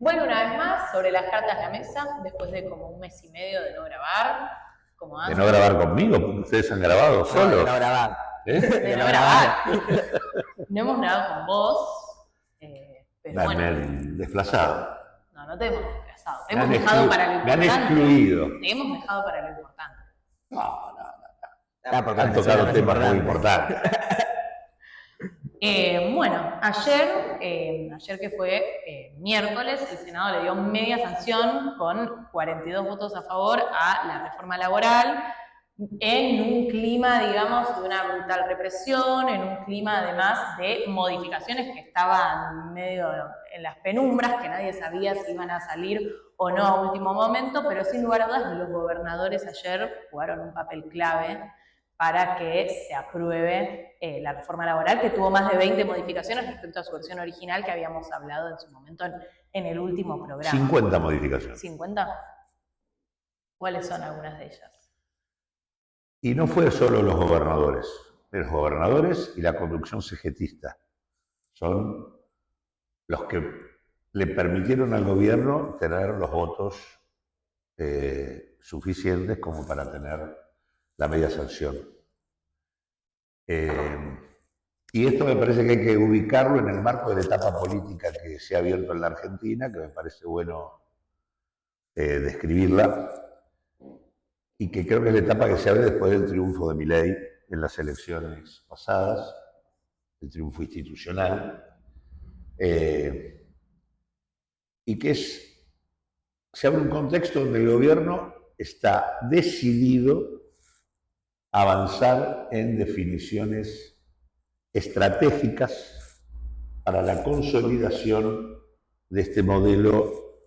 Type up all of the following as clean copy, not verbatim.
Bueno, una vez más, sobre las cartas de la mesa, después de como un mes y medio de no grabar, como De antes. no grabar conmigo, porque ustedes han grabado solos. De no grabar. De no grabar. No hemos grabado con vos, pero Me desplazado. No te hemos desplazado. Te Me hemos han dejado para lo me han importante. excluido. Te hemos dejado para lo importante. No. Porque Han tocado temas muy importantes. Bueno, ayer que fue miércoles, el Senado le dio media sanción con 42 votos a favor a la reforma laboral, en un clima, digamos, de una brutal represión, en un clima además de modificaciones que estaban medio en las penumbras, que nadie sabía si iban a salir o no a último momento, pero sin lugar a dudas los gobernadores ayer jugaron un papel clave para que se apruebe la reforma laboral, que tuvo más de 20 modificaciones respecto a su versión original que habíamos hablado en su momento en el último programa. 50 modificaciones. ¿50? ¿Cuáles son algunas de ellas? Y no fue solo los gobernadores y la conducción cegetista. Son los que le permitieron al gobierno tener los votos suficientes como para tener la media sanción. Y esto me parece que hay que ubicarlo en el marco de la etapa política que se ha abierto en la Argentina, que me parece bueno describirla, y que creo que es la etapa que se abre después del triunfo de Milei en las elecciones pasadas, el triunfo institucional, y que se abre un contexto donde el gobierno está decidido a avanzar en definiciones estratégicas para la consolidación de este modelo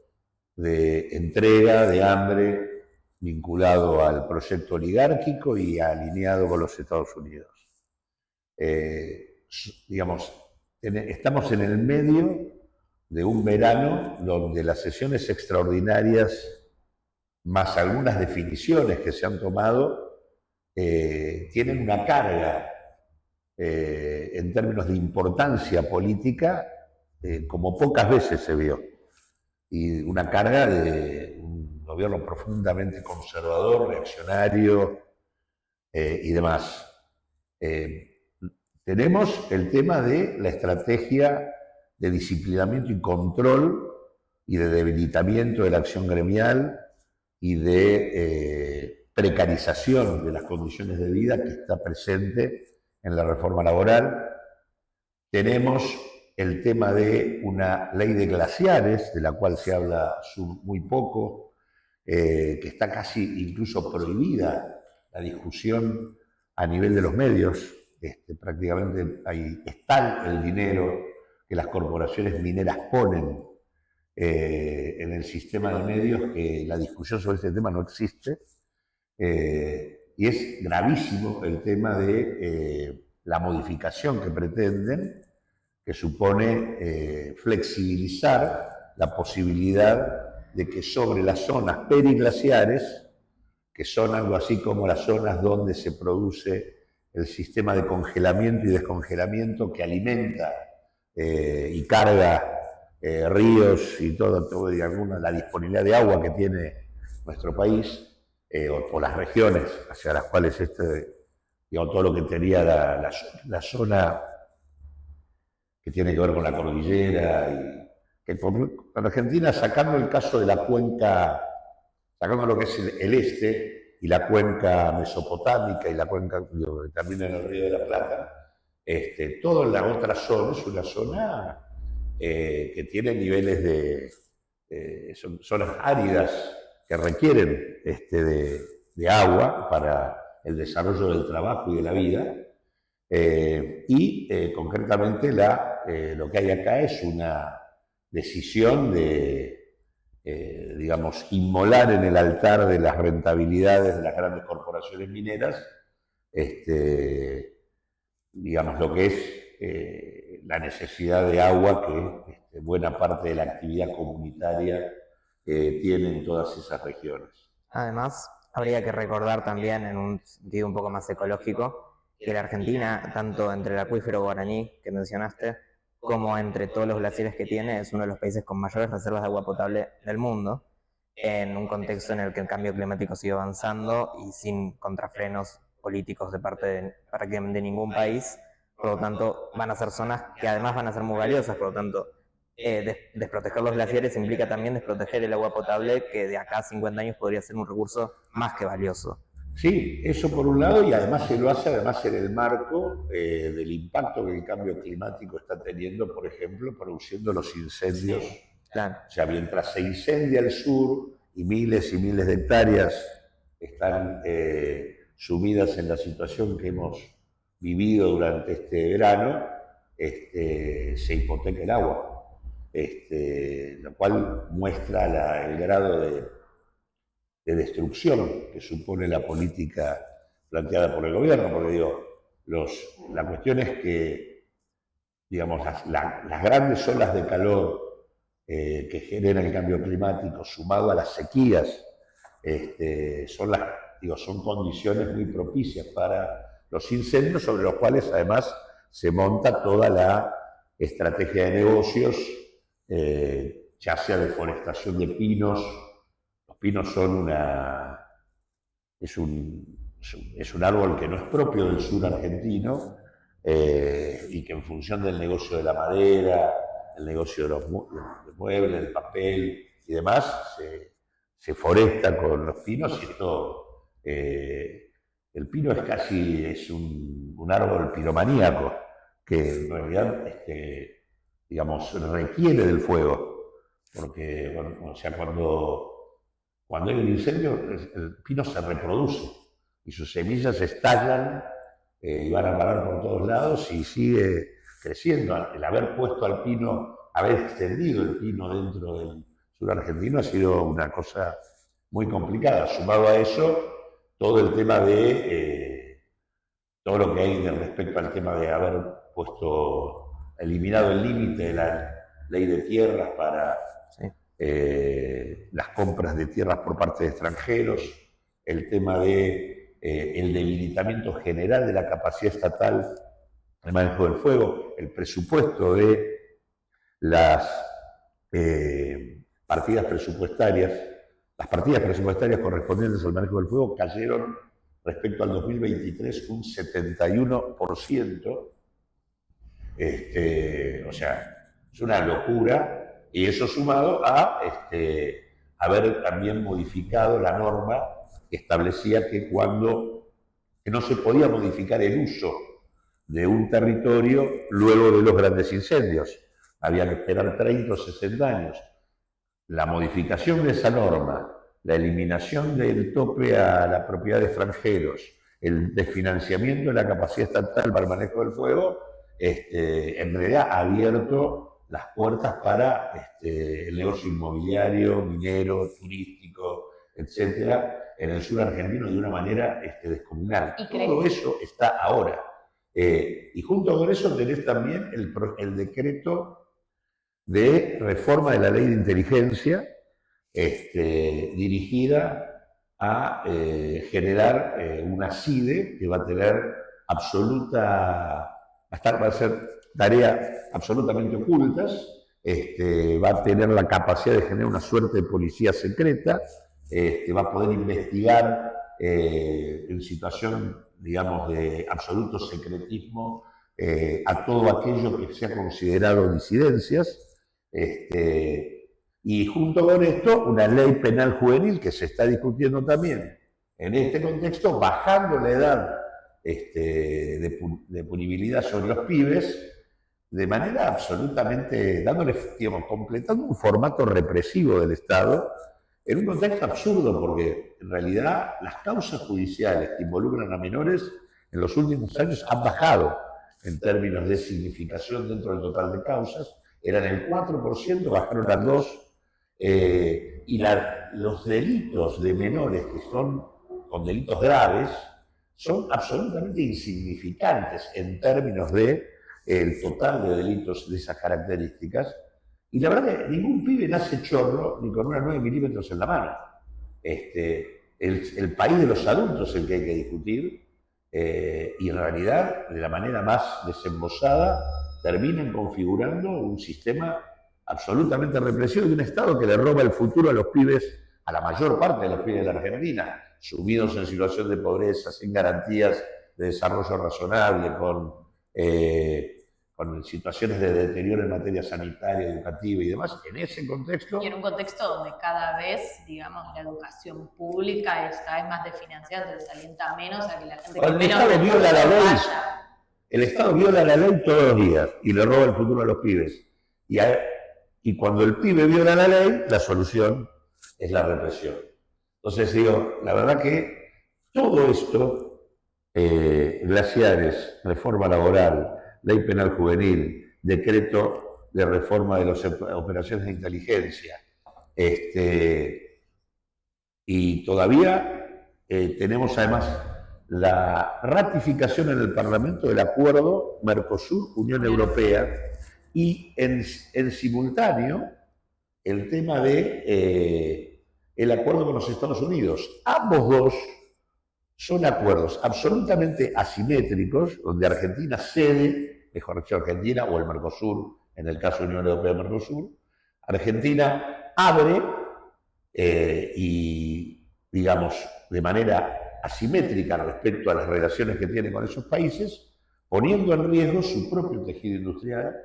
de entrega de hambre vinculado al proyecto oligárquico y alineado con los Estados Unidos. Estamos en el medio de un verano donde las sesiones extraordinarias, más algunas definiciones que se han tomado, tienen una carga en términos de importancia política como pocas veces se vio, y una carga de un gobierno profundamente conservador, reaccionario y demás. Tenemos el tema de la estrategia de disciplinamiento y control y de debilitamiento de la acción gremial y de precarización de las condiciones de vida que está presente en la reforma laboral. Tenemos el tema de una ley de glaciares, de la cual se habla muy poco, que está casi incluso prohibida la discusión a nivel de los medios. Prácticamente es tal el dinero que las corporaciones mineras ponen en el sistema de medios que la discusión sobre este tema no existe. Y es gravísimo el tema de la modificación que pretenden, que supone flexibilizar la posibilidad de que sobre las zonas periglaciares, que son algo así como las zonas donde se produce el sistema de congelamiento y descongelamiento que alimenta y carga ríos y todo y la disponibilidad de agua que tiene nuestro país, o las regiones hacia las cuales todo lo que tenía la zona que tiene que ver con la cordillera, y que en Argentina, sacando el caso de la cuenca, sacando lo que es el este y la cuenca mesopotámica y la cuenca también en el Río de la Plata, toda la otra zona es una zona que tiene niveles son zonas áridas que requieren de agua para el desarrollo del trabajo y de la vida. Concretamente lo que hay acá es una decisión de, inmolar en el altar de las rentabilidades de las grandes corporaciones mineras, lo que es la necesidad de agua que buena parte de la actividad comunitaria tiene en todas esas regiones. Además, habría que recordar también, en un sentido un poco más ecológico, que la Argentina, tanto entre el acuífero guaraní que mencionaste, como entre todos los glaciares que tiene es uno de los países con mayores reservas de agua potable del mundo, en un contexto en el que el cambio climático sigue avanzando y sin contrafrenos políticos de parte de prácticamente ningún país. Por lo tanto, van a ser zonas que además van a ser muy valiosas. Por lo tanto, desproteger los glaciares implica también desproteger el agua potable, que de acá a 50 años podría ser un recurso más que valioso. Sí, eso por un lado, y además se lo hace además en el marco del impacto que el cambio climático está teniendo, por ejemplo, produciendo los incendios. Claro. O sea, mientras se incendia el sur y miles de hectáreas están sumidas en la situación que hemos vivido durante este verano, se hipoteca el agua, lo cual muestra el grado de destrucción que supone la política planteada por el gobierno, porque digo, la cuestión es que, digamos, las grandes olas de calor que genera el cambio climático, sumado a las sequías, son condiciones muy propicias para los incendios, sobre los cuales además se monta toda la estrategia de negocios, ya sea deforestación de pinos. Los pinos son es un árbol que no es propio del sur argentino y que en función del negocio de la madera, el negocio de los muebles, del papel y demás, se foresta con los pinos y esto, el pino es un árbol piromaníaco que en realidad, digamos, requiere del fuego, porque, bueno, o sea, cuando hay un incendio, el pino se reproduce y sus semillas estallan y van a parar por todos lados y sigue creciendo. El haber puesto al pino, haber extendido el pino dentro del sur argentino ha sido una cosa muy complicada. Sumado a eso, todo el tema de todo lo que hay respecto al tema de haber eliminado el límite de la ley de tierras para las compras de tierras por parte de extranjeros, el tema de el debilitamiento general de la capacidad estatal de manejo del fuego, el presupuesto de las partidas presupuestarias correspondientes al manejo del fuego cayeron respecto al 2023 un 71%. O sea, es una locura. Y eso sumado a haber también modificado la norma que establecía que no se podía modificar el uso de un territorio luego de los grandes incendios. Había que esperar 30 o 60 años. La modificación de esa norma, la eliminación del tope a la propiedad de extranjeros, el desfinanciamiento de la capacidad estatal para el manejo del fuego, en realidad ha abierto las puertas para el negocio inmobiliario, minero, turístico, etcétera, en el sur argentino de una manera descomunal. Todo eso está ahora. Y junto con eso tenés también el decreto de reforma de la ley de inteligencia dirigida a generar una CIDE que va a tener va a ser tareas absolutamente ocultas, va a tener la capacidad de generar una suerte de policía secreta, va a poder investigar en situación, digamos, de absoluto secretismo a todo aquello que sea considerado disidencias, y junto con esto una ley penal juvenil que se está discutiendo también en este contexto, bajando la edad de punibilidad sobre los pibes, de manera absolutamente, completando un formato represivo del Estado, en un contexto absurdo, porque en realidad las causas judiciales que involucran a menores en los últimos años han bajado en términos de significación dentro del total de causas, eran el 4%, bajaron al 2%, y los delitos de menores que son con delitos graves son absolutamente insignificantes en términos de el total de delitos de esas características. Y la verdad que ningún pibe nace chorro ni con una 9 milímetros en la mano. El país de los adultos es el que hay que discutir, y en realidad, de la manera más desembosada, terminan configurando un sistema absolutamente represivo de un Estado que le roba el futuro a los pibes, a la mayor parte de los pibes de la Argentina, sumidos en situación de pobreza, sin garantías de desarrollo razonable, con situaciones de deterioro en materia sanitaria, educativa y demás. En ese contexto... Y en un contexto donde cada vez, digamos, la educación pública es cada vez más desfinanciada, entonces alienta menos a que la gente con menos recursos vaya. El Estado viola la ley todos los días y le roba el futuro a los pibes. Y cuando el pibe viola la ley, la solución es la represión. Entonces digo, la verdad que todo esto, glaciares, reforma laboral, ley penal juvenil, decreto de reforma de las operaciones de inteligencia, y todavía tenemos además la ratificación en el Parlamento del acuerdo Mercosur-Unión Europea y en simultáneo el tema de el acuerdo con los Estados Unidos. Ambos dos son acuerdos absolutamente asimétricos, donde Argentina cede, mejor dicho, Argentina o el Mercosur, en el caso de Unión Europea-Mercosur, Argentina abre y, digamos, de manera asimétrica respecto a las relaciones que tiene con esos países, poniendo en riesgo su propio tejido industrial.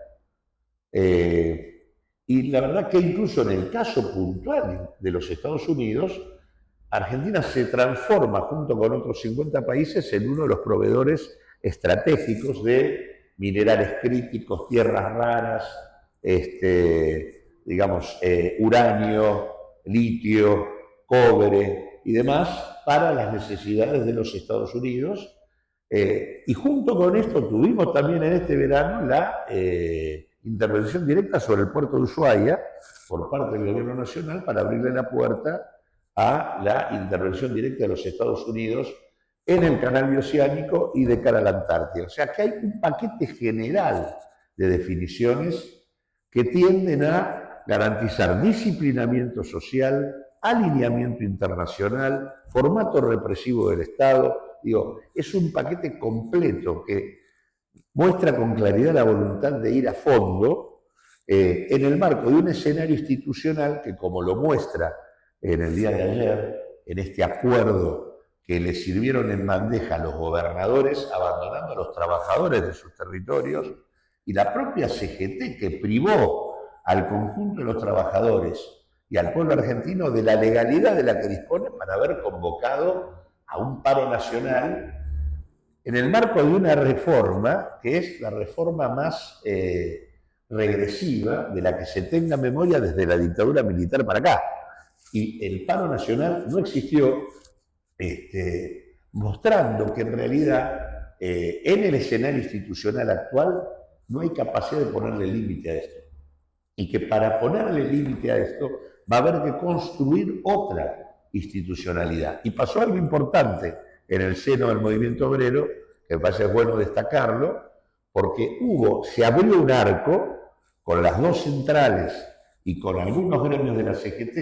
Y la verdad que incluso en el caso puntual de los Estados Unidos, Argentina se transforma junto con otros 50 países en uno de los proveedores estratégicos de minerales críticos, tierras raras, digamos, uranio, litio, cobre y demás para las necesidades de los Estados Unidos. Y junto con esto tuvimos también en este verano la intervención directa sobre el puerto de Ushuaia por parte del gobierno nacional para abrirle la puerta a la intervención directa de los Estados Unidos en el canal bioceánico y de cara a la Antártida. O sea que hay un paquete general de definiciones que tienden a garantizar disciplinamiento social, alineamiento internacional, formato represivo del Estado. Digo, es un paquete completo que muestra con claridad la voluntad de ir a fondo en el marco de un escenario institucional que, como lo muestra en el día de ayer, en este acuerdo que le sirvieron en bandeja a los gobernadores, abandonando a los trabajadores de sus territorios, y la propia CGT que privó al conjunto de los trabajadores y al pueblo argentino de la legalidad de la que dispone para haber convocado a un paro nacional en el marco de una reforma que es la reforma más regresiva de la que se tenga memoria desde la dictadura militar para acá. Y el paro nacional no existió, mostrando que en realidad en el escenario institucional actual no hay capacidad de ponerle límite a esto. Y que para ponerle límite a esto va a haber que construir otra institucionalidad. Y pasó algo importante en el seno del movimiento obrero, que me parece bueno destacarlo, porque se abrió un arco con las dos centrales y con algunos gremios de la CGT,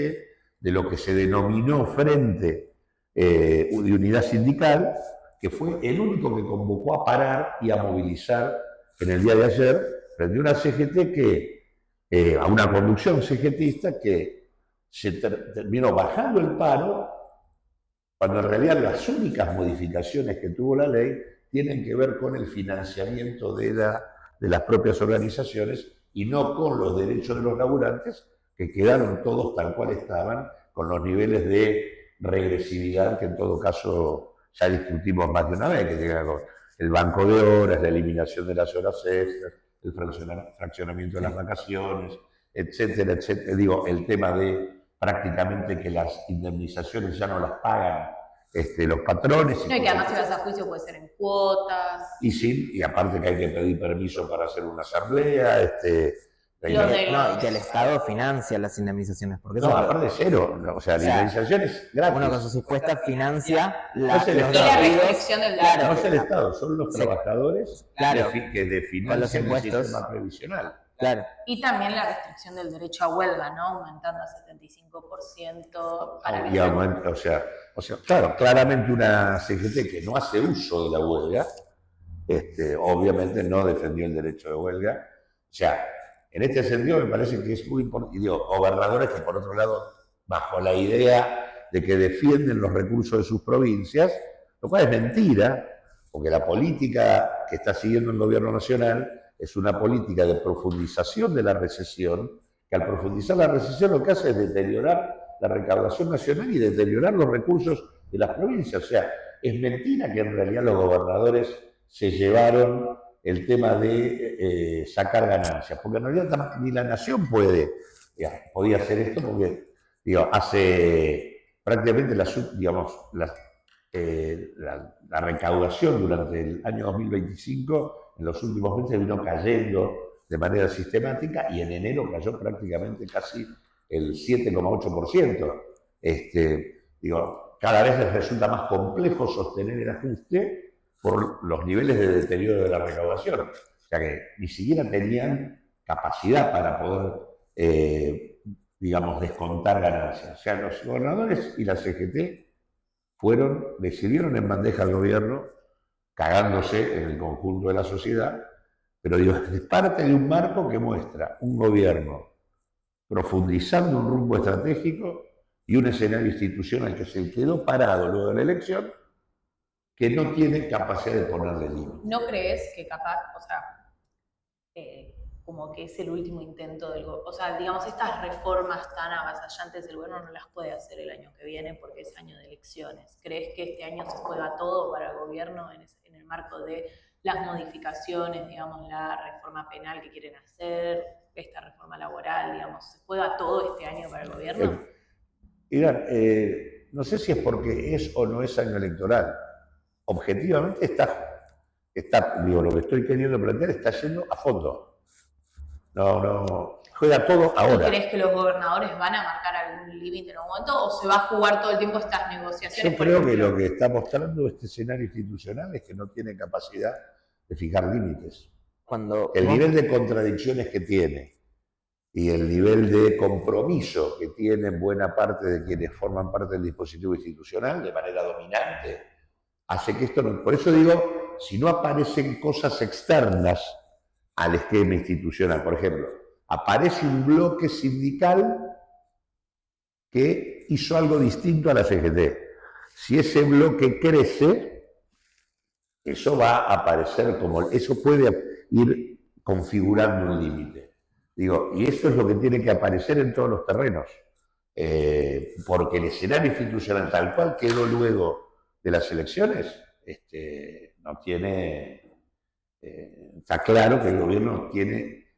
de lo que se denominó Frente de Unidad Sindical, que fue el único que convocó a parar y a movilizar en el día de ayer, frente a una CGT a una conducción CGTista que se terminó bajando el paro, cuando en realidad las únicas modificaciones que tuvo la ley tienen que ver con el financiamiento de las propias organizaciones y no con los derechos de los laburantes, que quedaron todos tal cual estaban, con los niveles de regresividad que en todo caso ya discutimos más de una vez, que llega con el banco de horas, la eliminación de las horas extras, el fraccionamiento de las vacaciones, etcétera, etcétera. Digo, el tema de prácticamente que las indemnizaciones ya no las pagan los patrones. No, y que además si vas a juicio puede ser en cuotas. Y sí, y aparte que hay que pedir permiso para hacer una asamblea, y que el Estado financia las indemnizaciones. Porque no, aparte de cero, o sea, la indemnización es gratis. Uno con sus impuestos financia la restricción del derecho. No es el Estado, son los trabajadores que financian el sistema previsional. Claro. Y también la restricción del derecho a huelga, ¿no? Aumentando a 75% para que... O sea, claro, claramente una CGT que no hace uso de la huelga, obviamente no defendió el derecho de huelga, O sea, en este sentido me parece que es muy importante. Y digo, gobernadores que por otro lado, bajo la idea de que defienden los recursos de sus provincias, lo cual es mentira, porque la política que está siguiendo el gobierno nacional es una política de profundización de la recesión, que al profundizar la recesión lo que hace es deteriorar la recaudación nacional y deteriorar los recursos de las provincias. O sea, es mentira que en realidad los gobernadores se llevaron el tema de sacar ganancias, porque en realidad ni la nación podía hacer esto, porque digo, hace prácticamente la recaudación durante el año 2025 en los últimos meses vino cayendo de manera sistemática y en enero cayó prácticamente casi el 7,8%. Digo, cada vez les resulta más complejo sostener el ajuste por los niveles de deterioro de la recaudación. O sea que ni siquiera tenían capacidad para poder, digamos, descontar ganancias. O sea, los gobernadores y la CGT decidieron en bandeja al gobierno, cagándose en el conjunto de la sociedad, pero digo, es parte de un marco que muestra un gobierno profundizando un rumbo estratégico y un escenario institucional que se quedó parado luego de la elección, que no tiene capacidad de ponerle límites. ¿No crees que capaz, o sea, como que es el último intento o sea, digamos, estas reformas tan avasallantes el gobierno no las puede hacer el año que viene porque es año de elecciones? ¿Crees que este año se juega todo para el gobierno en el marco de las modificaciones, digamos, la reforma penal que quieren hacer, esta reforma laboral, digamos, se juega todo este año para el gobierno? Irán, no sé si es porque es o no es año electoral. Objetivamente digo, lo que estoy queriendo plantear está yendo a fondo. No, juega todo ahora. ¿Y crees que los gobernadores van a marcar algún límite en algún momento o se va a jugar todo el tiempo estas negociaciones? Yo creo que lo que está mostrando este escenario institucional es que no tiene capacidad de fijar límites. El nivel de contradicciones que tiene y el nivel de compromiso que tienen buena parte de quienes forman parte del dispositivo institucional de manera dominante, hace que esto no... Por eso digo, si no aparecen cosas externas al esquema institucional, por ejemplo, aparece un bloque sindical que hizo algo distinto a la CGT. Si ese bloque crece, eso va a aparecer eso puede ir configurando un límite. Digo, y eso es lo que tiene que aparecer en todos los terrenos, porque el escenario institucional tal cual quedó luego de las elecciones, no tiene... está claro que el gobierno tiene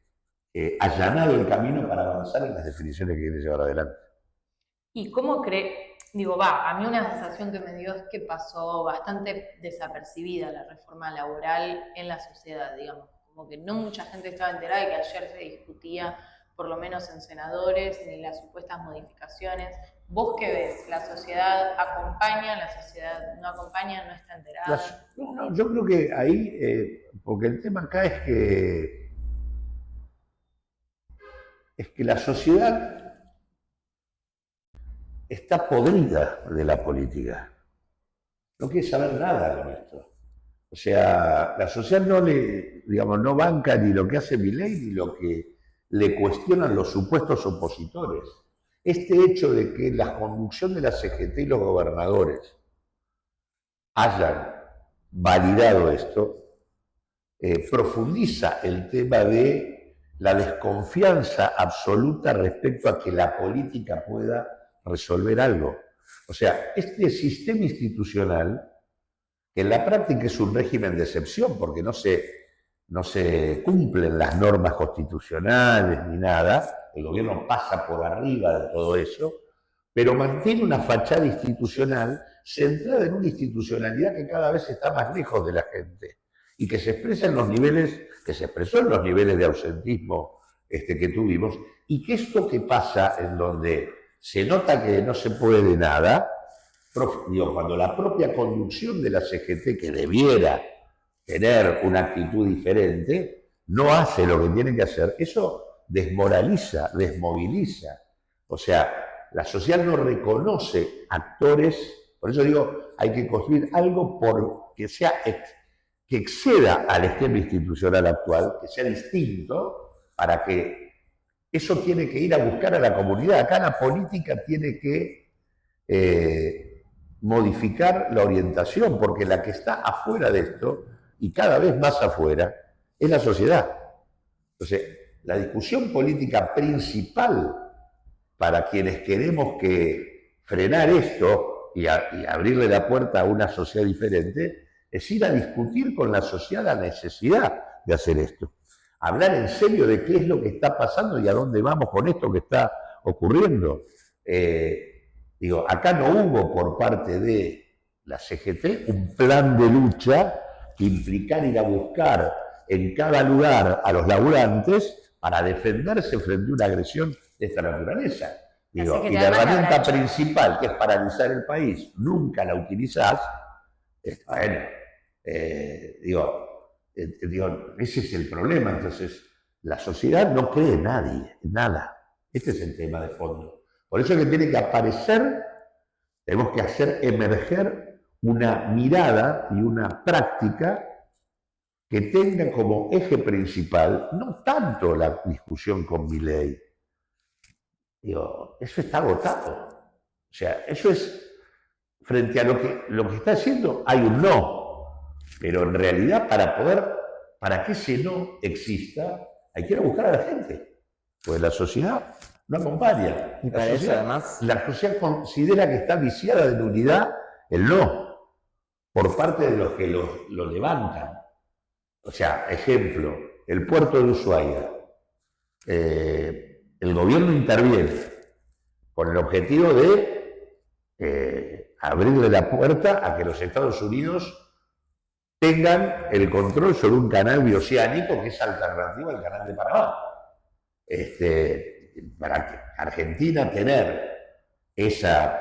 allanado el camino para avanzar en las definiciones que quiere llevar adelante. ¿Y cómo cree? Digo, a mí una sensación que me dio es que pasó bastante desapercibida la reforma laboral en la sociedad, digamos, como que no mucha gente estaba enterada de que ayer se discutía, por lo menos en senadores, ni las supuestas modificaciones. ¿Vos qué ves? ¿La sociedad acompaña? ¿La sociedad no acompaña? ¿No está enterada? No, yo creo que ahí, porque el tema acá es que la sociedad está podrida de la política. No quiere saber nada con esto. O sea, la sociedad no banca ni lo que hace Milei ni lo que le cuestionan los supuestos opositores. Este hecho de que la conducción de la CGT y los gobernadores hayan validado esto, profundiza el tema de la desconfianza absoluta respecto a que la política pueda resolver algo. O sea, este sistema institucional, que en la práctica es un régimen de excepción, porque no se cumplen las normas constitucionales ni nada, el gobierno pasa por arriba de todo eso, pero mantiene una fachada institucional centrada en una institucionalidad que cada vez está más lejos de la gente y que se expresa en los niveles, que se expresó en los niveles de ausentismo que tuvimos, y que esto que pasa en donde se nota que no se puede nada, cuando la propia conducción de la CGT, que debiera tener una actitud diferente, no hace lo que tiene que hacer, eso desmoraliza, desmoviliza. O sea, la sociedad no reconoce actores, por eso digo, hay que construir algo que exceda al esquema institucional actual, que sea distinto, para que eso tiene que ir a buscar a la comunidad. Acá la política tiene que modificar la orientación, porque la que está afuera de esto, y cada vez más afuera, es la sociedad. Entonces, la discusión política principal para quienes queremos que frenar esto y abrirle la puerta a una sociedad diferente, es ir a discutir con la sociedad la necesidad de hacer esto. Hablar en serio de qué es lo que está pasando y a dónde vamos con esto que está ocurriendo. Digo, acá no hubo por parte de la CGT un plan de lucha que implicara ir a buscar en cada lugar a los laburantes para defenderse frente a una agresión de esta naturaleza. Digo, y la herramienta principal, que es paralizar el país, nunca la utilizás. Bueno, digo, ese es el problema. Entonces, la sociedad no cree en nadie, en nada. Este es el tema de fondo. Por eso es que tiene que aparecer, tenemos que hacer emerger una mirada y una práctica que tenga como eje principal no tanto la discusión con Milei. Digo, eso está agotado. O sea, eso es, frente a lo que está haciendo, hay un no. Pero en realidad, para que ese no exista, hay que ir a buscar a la gente. Pues la sociedad no acompaña. Y para eso, además, la sociedad considera que está viciada de nulidad el no, por parte de los que lo levantan. O sea, ejemplo, el puerto de Ushuaia. El gobierno interviene con el objetivo de abrirle la puerta a que los Estados Unidos tengan el control sobre un canal bioceánico que es alternativa al canal de Panamá. Para que Argentina tener esa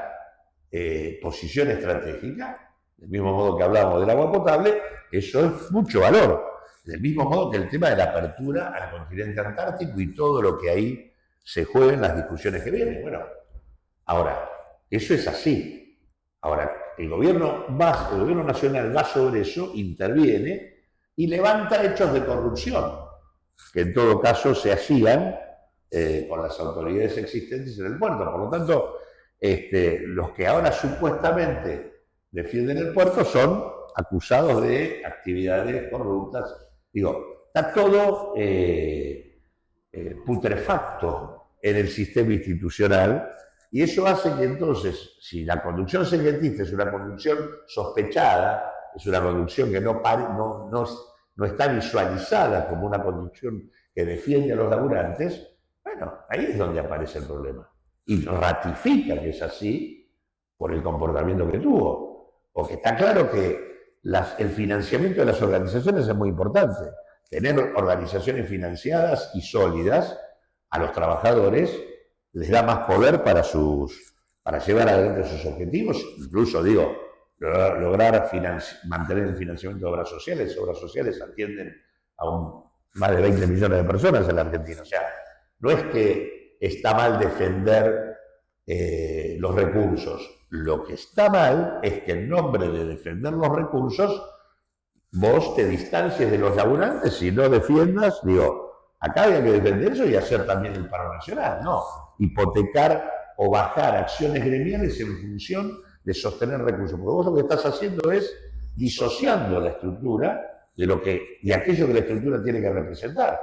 posición estratégica, del mismo modo que hablamos del agua potable, eso es mucho valor. Del mismo modo que el tema de la apertura al continente antártico y todo lo que ahí se juega en las discusiones que vienen. Bueno, ahora, eso es así. Ahora, el gobierno nacional va sobre eso, interviene y levanta hechos de corrupción, que en todo caso se hacían con las autoridades existentes en el puerto. Por lo tanto, los que ahora supuestamente defienden el puerto son acusados de actividades corruptas. Digo, está todo putrefacto en el sistema institucional y eso hace que entonces, si la conducción segentista es una conducción sospechada, es una conducción que no está visualizada como una conducción que defiende a los laburantes, bueno, ahí es donde aparece el problema. Y ratifica que es así por el comportamiento que tuvo. Porque está claro que el financiamiento de las organizaciones es muy importante. Tener organizaciones financiadas y sólidas a los trabajadores les da más poder para llevar adelante sus objetivos. Incluso, digo, lograr mantener el financiamiento de obras sociales. Obras sociales atienden a más de 20 millones de personas en la Argentina. O sea, no es que está mal defender los recursos. Lo que está mal es que en nombre de defender los recursos, vos te distancies de los laburantes y no defiendas, digo, acá había que defender eso y hacer también el paro nacional, no, hipotecar o bajar acciones gremiales en función de sostener recursos, porque vos lo que estás haciendo es disociando la estructura de aquello que la estructura tiene que representar,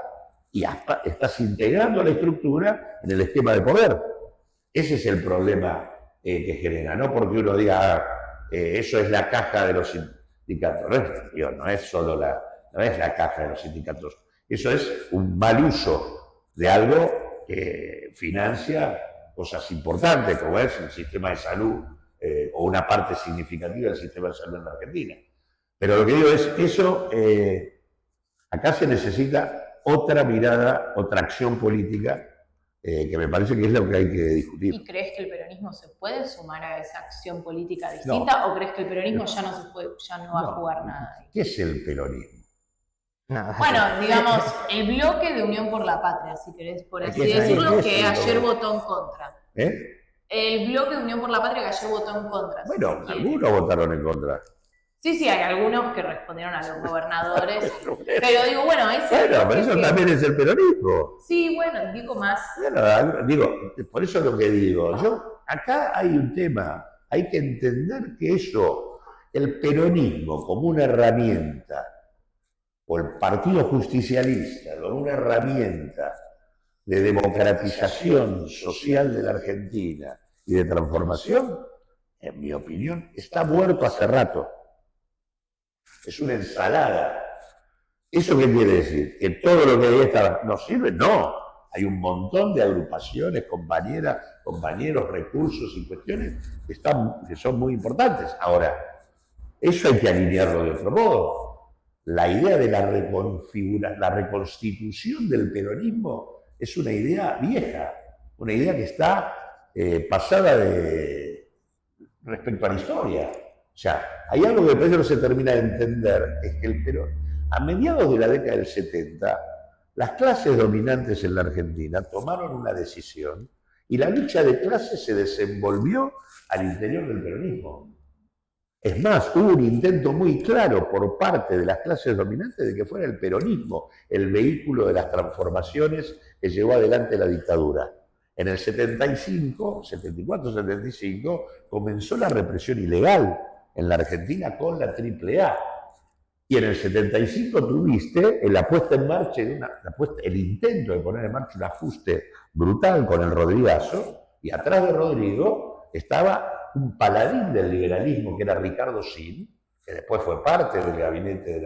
y estás integrando la estructura en el esquema de poder. Ese es el problema que genera, no porque uno diga, eso es la caja de los sindicatos, no es la caja de los sindicatos, eso es un mal uso de algo que financia cosas importantes, como es el sistema de salud o una parte significativa del sistema de salud en la Argentina. Pero lo que digo es, eso, acá se necesita otra mirada, otra acción política, que me parece que es lo que hay que discutir. ¿Y crees que el peronismo se puede sumar a esa acción política distinta o crees que el peronismo ya no va a jugar nada ahí? ¿Qué es el peronismo? Nada. Bueno, digamos, el bloque de Unión por la Patria, si querés, por así decirlo, que ayer votó en contra. El bloque de Unión por la Patria que ayer votó en contra. Bueno, algunos votaron en contra. Sí, sí, hay algunos que respondieron a los gobernadores, pero digo, bueno, pero eso también es el peronismo. Sí, bueno, digo más. Bueno, digo, por eso es lo que digo. Acá hay un tema, hay que entender que eso, el peronismo como una herramienta, o el Partido Justicialista como una herramienta de democratización social de la Argentina y de transformación, en mi opinión, está muerto hace rato. Es una ensalada. ¿Eso qué quiere decir? ¿Que todo lo que ahí está no sirve? No. Hay un montón de agrupaciones, compañeras, compañeros, recursos y cuestiones que son muy importantes. Ahora, eso hay que alinearlo de otro modo. La idea de la reconstitución del peronismo es una idea vieja, una idea que está pasada respecto a la historia. O sea, hay algo que parece que no se termina de entender, es que a mediados de la década del 70, las clases dominantes en la Argentina tomaron una decisión y la lucha de clases se desenvolvió al interior del peronismo. Es más, hubo un intento muy claro por parte de las clases dominantes de que fuera el peronismo el vehículo de las transformaciones que llevó adelante la dictadura. En el 75, 74, 75, comenzó la represión ilegal en la Argentina con la AAA. Y en el 75 tuviste la puesta en marcha el intento de poner en marcha un ajuste brutal con el Rodrigazo, y atrás de Rodrigo estaba un paladín del liberalismo que era Ricardo Sin, que después fue parte del gabinete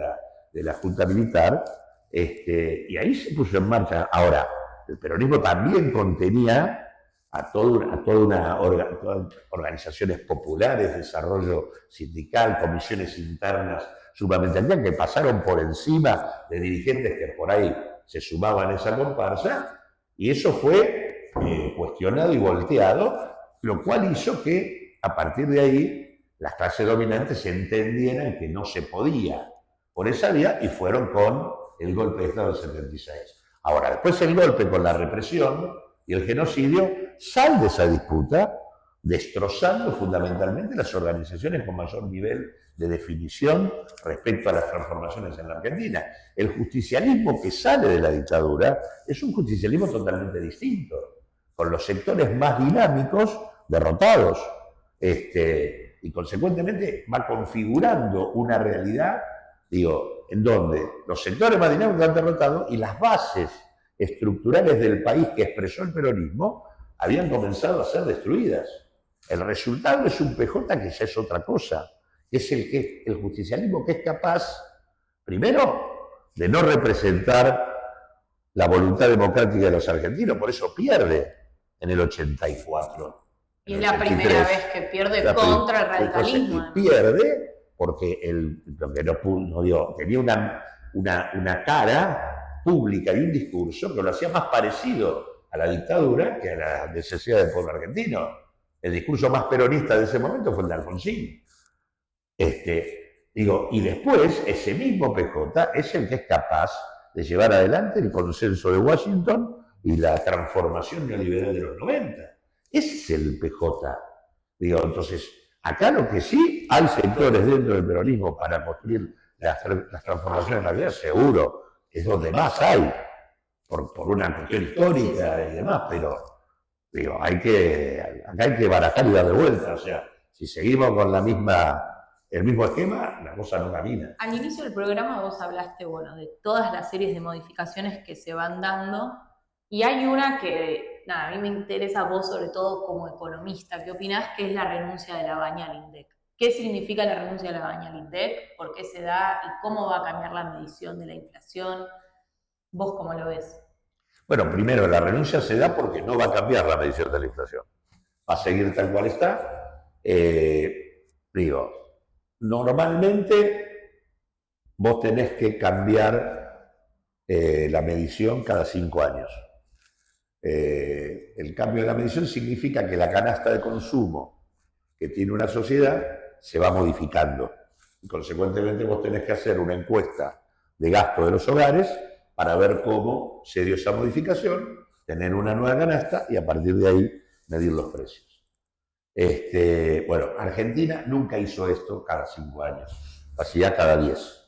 de la Junta Militar, y ahí se puso en marcha. Ahora, el peronismo también contenía a todas organizaciones populares, desarrollo sindical, comisiones internas sumamente activas, que pasaron por encima de dirigentes que por ahí se sumaban a esa comparsa, y eso fue cuestionado y volteado, lo cual hizo que a partir de ahí las clases dominantes entendieran que no se podía por esa vía y fueron con el golpe de Estado del 76. Ahora, después el golpe con la represión y el genocidio sale de esa disputa, destrozando fundamentalmente las organizaciones con mayor nivel de definición respecto a las transformaciones en la Argentina. El justicialismo que sale de la dictadura es un justicialismo totalmente distinto, con los sectores más dinámicos derrotados, y consecuentemente va configurando una realidad, en donde los sectores más dinámicos están derrotados y las bases estructurales del país que expresó el peronismo habían comenzado a ser destruidas. El resultado es un PJ que ya es otra cosa, que es el justicialismo que es capaz, primero, de no representar la voluntad democrática de los argentinos, por eso pierde en el 84. Y es la primera vez que pierde contra el radicalismo. Y pierde porque tenía una cara pública y un discurso que lo hacía más parecido a la dictadura que a la necesidad del pueblo argentino. El discurso más peronista de ese momento fue el de Alfonsín. Y después ese mismo PJ es el que es capaz de llevar adelante el consenso de Washington y la transformación neoliberal de los 90. Ese es el PJ. Entonces, acá lo que sí, hay sectores dentro del peronismo para construir las transformaciones en la vida, seguro, es donde más hay, por una cuestión histórica y demás, pero acá hay que barajar y darle vuelta. O sea, si seguimos con el mismo esquema, la cosa no camina. Al inicio del programa vos hablaste, de todas las series de modificaciones que se van dando, y hay una que, a mí me interesa a vos sobre todo como economista, ¿qué opinás? Que es la renuncia de Labaña al INDEC. ¿Qué significa la renuncia de Labaña al INDEC? ¿Por qué se da? ¿Y cómo va a cambiar la medición de la inflación? ¿Vos cómo lo ves? Bueno, primero, la renuncia se da porque no va a cambiar la medición de la inflación. Va a seguir tal cual está. Normalmente vos tenés que cambiar la medición cada 5 años. El cambio de la medición significa que la canasta de consumo que tiene una sociedad se va modificando. Y consecuentemente vos tenés que hacer una encuesta de gasto de los hogares para ver cómo se dio esa modificación, tener una nueva canasta y a partir de ahí medir los precios. Argentina nunca hizo esto cada 5 años. facilidad cada 10.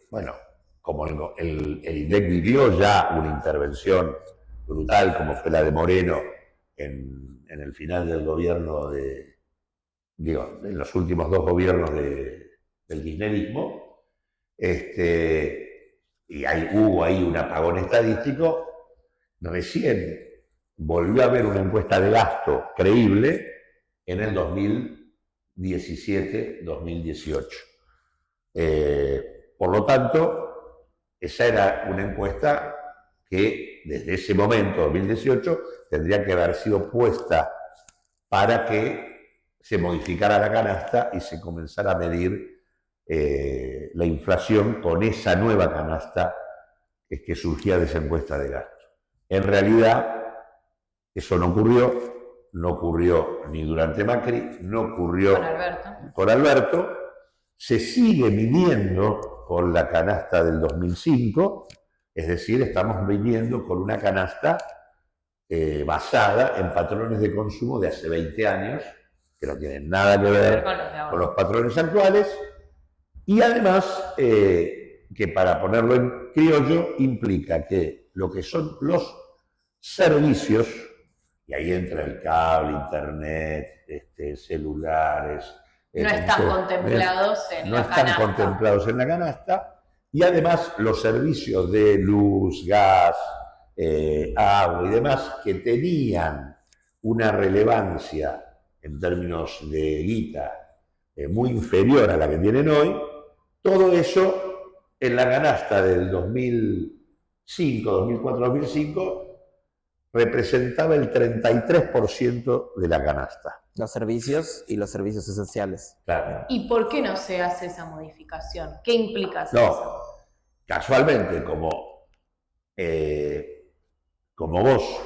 Bueno, como el INDEC vivió ya una intervención brutal, como fue la de Moreno en el final del gobierno en los últimos 2 gobiernos del kirchnerismo, y hubo ahí un apagón estadístico, recién volvió a haber una encuesta de gasto creíble en el 2017-2018. Por lo tanto, esa era una encuesta que desde ese momento, 2018, tendría que haber sido puesta para que se modificara la canasta y se comenzara a medir la inflación con esa nueva canasta que surgía de esa encuesta de gasto. En realidad, eso no ocurrió ni durante Macri, no ocurrió con Alberto. Se sigue midiendo con la canasta del 2005, es decir, estamos viviendo con una canasta basada en patrones de consumo de hace 20 años, que no tienen nada que ver con los patrones actuales, y además, que para ponerlo en criollo, implica que lo que son los servicios, y ahí entra el cable, internet, celulares, no están contemplados en la canasta. No están contemplados en la canasta, y además los servicios de luz, gas, agua y demás, que tenían una relevancia en términos de guita muy inferior a la que tienen hoy, todo eso en la canasta del 2005, 2004, 2005, representaba el 33% de la canasta. Los servicios y los servicios esenciales. Claro. ¿Y por qué no se hace esa modificación? ¿Qué implica eso? No, casualmente, como vos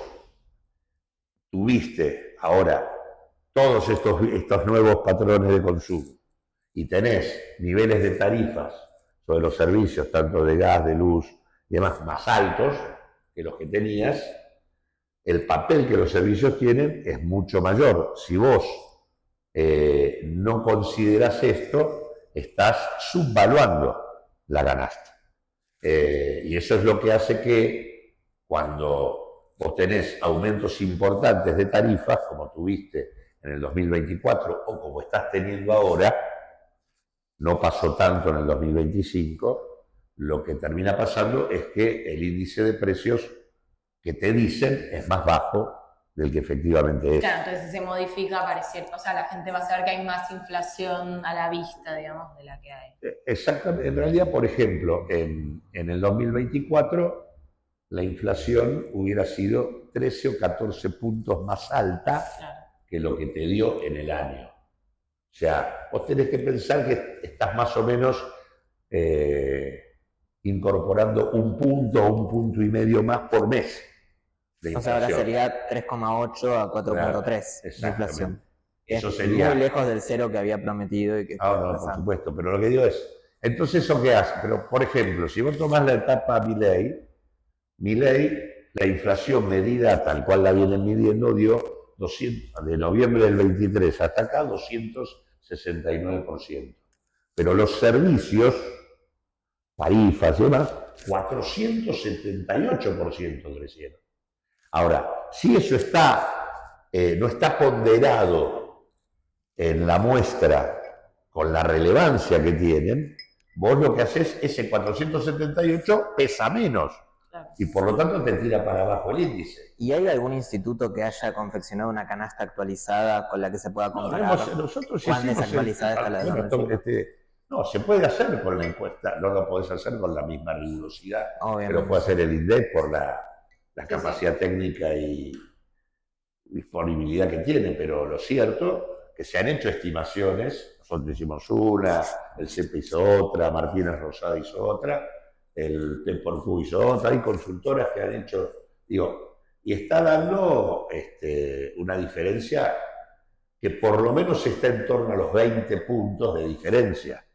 tuviste ahora todos estos nuevos patrones de consumo y tenés niveles de tarifas sobre los servicios, tanto de gas, de luz y demás, más altos que los que tenías, el papel que los servicios tienen es mucho mayor. Si vos no considerás esto, estás subvaluando la canasta. Y eso es lo que hace que cuando vos tenés aumentos importantes de tarifas, como tuviste en el 2024 o como estás teniendo ahora, no pasó tanto en el 2025, lo que termina pasando es que el índice de precios que te dicen es más bajo del que efectivamente es. Claro, entonces si se modifica, la gente va a saber que hay más inflación a la vista, digamos, de la que hay. Exactamente. En realidad, por ejemplo, en el 2024, la inflación hubiera sido 13 o 14 puntos más alta que lo que te dio en el año. O sea, vos tenés que pensar que estás más o menos incorporando un punto y medio más por mes de inflación. O sea, ahora sería 3,8 a 4,3 de inflación. Eso sería muy lejos del cero que había prometido. Y que no, por supuesto, pero lo que digo es, entonces ¿eso qué hace? Pero, por ejemplo, si vos tomás la etapa Milei, la inflación medida tal cual la vienen midiendo dio 200, de noviembre del 23 hasta acá, 269%. Pero los servicios, tarifas y demás, 478% crecieron. Ahora, si eso no está ponderado en la muestra con la relevancia que tienen, vos lo que haces, ese 478 pesa menos. Y por lo tanto te tira para abajo el índice. ¿Y hay algún instituto que haya confeccionado una canasta actualizada con la que se pueda comparar? Nosotros ¿Cuán desactualizada está la de no, se puede hacer con la encuesta, no lo podés hacer con la misma rigurosidad, obviamente, pero puede hacer el INDEC por la capacidad técnica y disponibilidad que tiene, pero lo cierto es que se han hecho estimaciones, nosotros hicimos una, el CEPE hizo otra, Martínez Rosada hizo otra, el Temporcu hizo otra, hay consultoras que han hecho, y está dando una diferencia que por lo menos está en torno a los 20 puntos de diferencia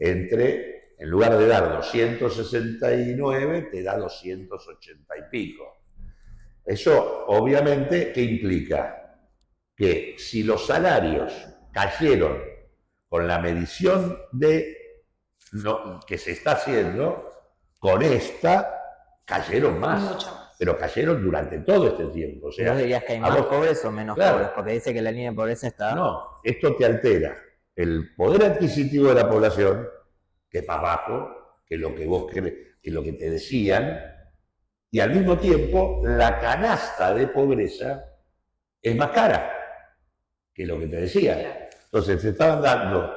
entre, en lugar de dar 269, te da 280 y pico. Eso, obviamente, ¿qué implica? Que si los salarios cayeron con la medición que se está haciendo, con esta cayeron más. Mucho más. Pero cayeron durante todo este tiempo. O sea, ¿Vos dirías que hay más pobres o menos pobres? Porque dice que la línea de pobreza está... No, esto te altera el poder adquisitivo de la población, que es más bajo que lo que vos crees, que lo que te decían, y al mismo tiempo la canasta de pobreza es más cara que lo que te decían. Entonces te estaban dando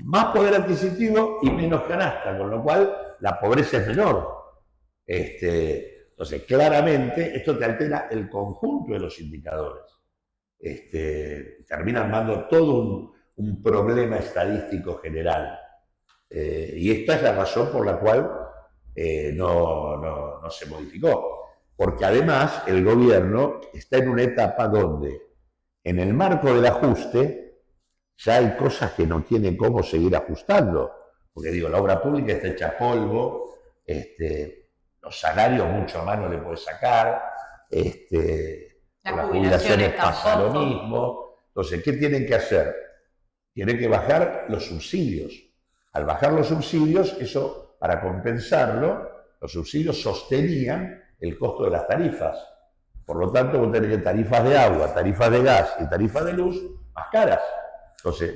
más poder adquisitivo y menos canasta, con lo cual la pobreza es menor. Entonces, claramente, esto te altera el conjunto de los indicadores. Termina armando todo un problema estadístico general. Y esta es la razón por la cual no se modificó. Porque además el gobierno está en una etapa donde, en el marco del ajuste, ya hay cosas que no tiene cómo seguir ajustando. Porque digo, la obra pública está hecha polvo, los salarios mucho más no le puedes sacar, con las jubilaciones pasa lo mismo. Entonces, ¿qué tienen que hacer? Tienen que bajar los subsidios. Al bajar los subsidios, eso, para compensarlo, los subsidios sostenían el costo de las tarifas. Por lo tanto, vos tenés tarifas de agua, tarifas de gas y tarifas de luz más caras. Entonces,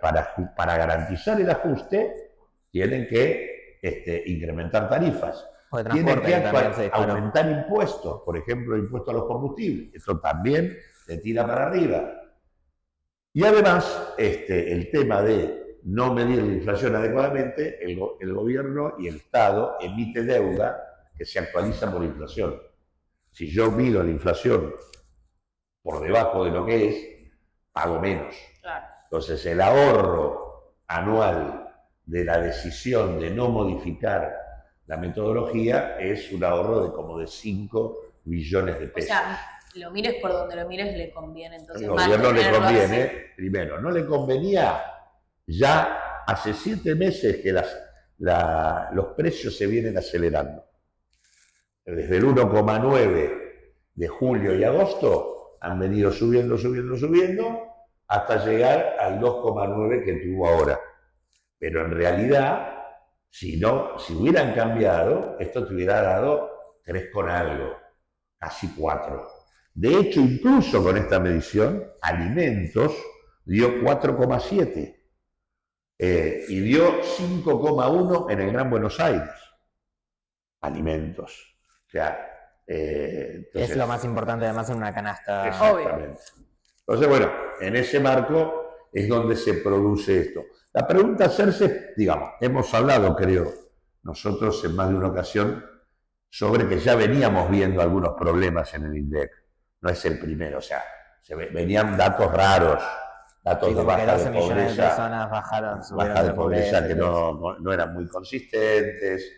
para garantizar el ajuste, tienen que incrementar tarifas. Tienen que aumentar impuestos, por ejemplo, impuestos a los combustibles. Eso también se tira para arriba. Y además, el tema de no medir la inflación adecuadamente, el gobierno y el Estado emite deuda que se actualiza por inflación. Si yo mido la inflación por debajo de lo que es, pago menos. Claro. Entonces, el ahorro anual de la decisión de no modificar la metodología es un ahorro de como de 5 billones de pesos. O sea, lo mires por donde lo mires, le conviene. Entonces, al gobierno le conviene, primero, no le convenía ya hace 7 meses que los precios se vienen acelerando. Desde el 1,9 de julio y agosto han venido subiendo, hasta llegar al 2,9 que tuvo ahora. Pero en realidad, si hubieran cambiado, esto te hubiera dado 3 con algo, casi 4. De hecho, incluso con esta medición, alimentos dio 4,7 y dio 5,1 en el Gran Buenos Aires. Alimentos. O sea, entonces, es lo más importante además en una canasta. Exactamente. Entonces, bueno, en ese marco es donde se produce esto. La pregunta a hacerse, digamos, hemos hablado, creo, nosotros en más de una ocasión, sobre que ya veníamos viendo algunos problemas en el INDEC. No es el primero, o sea, venían datos raros, datos de baja de pobreza, baja de pobreza que no eran muy consistentes,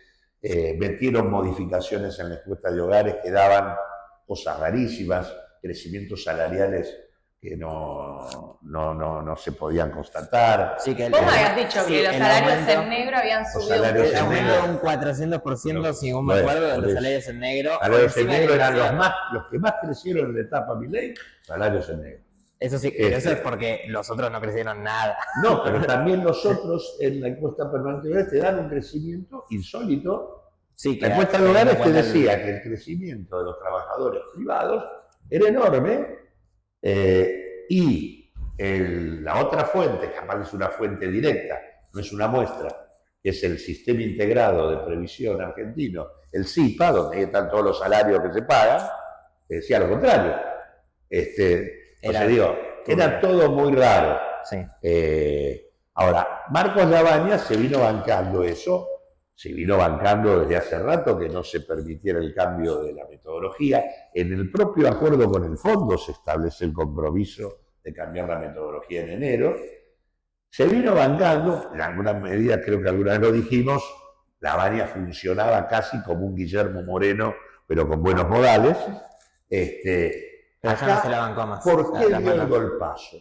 metieron modificaciones en la encuesta de hogares que daban cosas rarísimas, crecimientos salariales que no se podían constatar. Sí, vos me habías dicho que los salarios en negro habían subido un 400%, si no me acuerdo, de los salarios en negro. Salarios en negro eran los que más crecieron en la etapa Milei, salarios en negro. Eso sí, pero eso es porque los otros no crecieron nada. No, pero también los otros en la encuesta permanente de hogares te dan un crecimiento insólito. Sí, la encuesta de hogares te decía que el crecimiento de los trabajadores privados era enorme. Y la otra fuente, que aparte es una fuente directa, no es una muestra, que es el Sistema Integrado de Previsión Argentino, el SIPA, donde ahí están todos los salarios que se pagan, decía lo contrario. Era todo muy raro. Sí. Ahora, Marcos Lavagna se vino bancando eso, se vino bancando desde hace rato que no se permitiera el cambio de la metodología. En el propio acuerdo con el fondo se establece el compromiso de cambiar la metodología en enero. Se vino bancando, en alguna medida, creo que alguna vez lo dijimos, Lavagna funcionaba casi como un Guillermo Moreno, pero con buenos modales. Pero ya no se la bancó más. ¿Por qué dio el golpazo?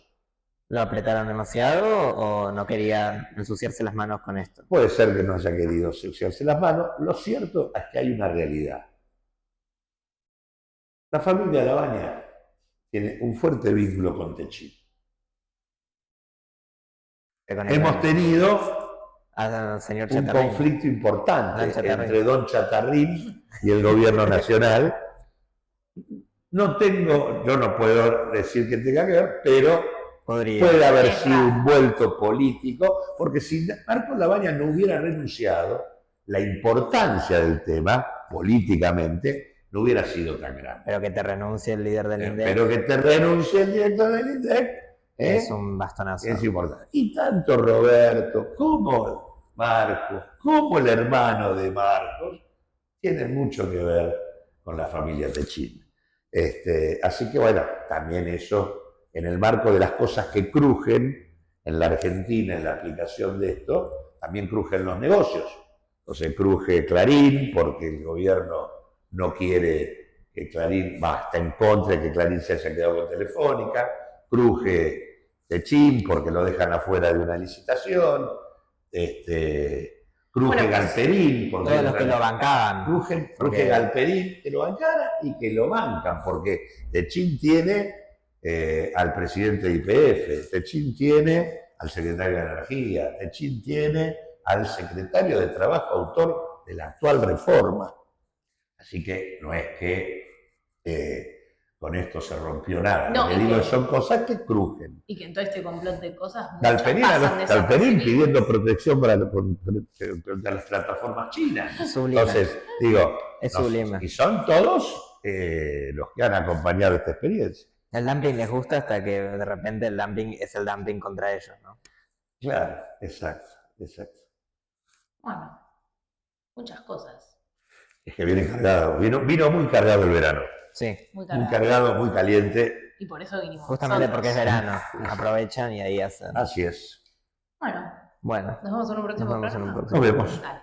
¿Lo apretaron demasiado o no quería ensuciarse las manos con esto? Puede ser que no haya querido ensuciarse las manos. Lo cierto es que hay una realidad. La familia Lavagna tiene un fuerte vínculo con Techín. Se conecta. hemos tenido Señor un Chatarrín. conflicto importante Don Chatarrín. entre Don Chatarrín y el gobierno nacional. Yo no puedo decir que tenga que ver, pero puede haber sido un vuelto político, porque si Marcos Labaña no hubiera renunciado, la importancia del tema, políticamente, no hubiera sido tan grande. Pero que te renuncie el líder del INDEC. Pero que te renuncie el director del INDEC Es un bastonazo. es importante. Y tanto Roberto como Marcos, como el hermano de Marcos, tienen mucho que ver con la familia Techín. Así que bueno, también eso, en el marco de las cosas que crujen en la Argentina, en la aplicación de esto, también crujen los negocios. Entonces cruje Clarín, porque el gobierno no quiere que Clarín, está en contra de que Clarín se haya quedado con Telefónica, cruje Techín, porque lo dejan afuera de una licitación, cruje Galperín, porque todos los que lo bancaban. Cruje Galperín, que lo bancara y que lo bancan, porque Techín tiene al presidente de YPF, Techín tiene al secretario de Energía, Techín tiene al secretario de Trabajo, autor de la actual reforma. Así que no es que con esto se rompió nada. No, Lo que digo son cosas que crujen. Y que en todo este complot de cosas Galperín pidiendo protección para las plataformas chinas. Sublime. Entonces, digo, es sublime. Y son todos los que han acompañado esta experiencia. El dumping les gusta hasta que de repente el dumping es el dumping contra ellos, ¿no? Claro, exacto. Bueno, muchas cosas. Es que viene cargado, vino muy cargado el verano. Sí. Muy cargado, muy caliente. Y por eso vinimos. Justamente nosotros. porque es verano. Aprovechan y ahí hacen. Así es. Bueno, Bueno. nos vemos en un próximo programa. Nos vemos. Dale.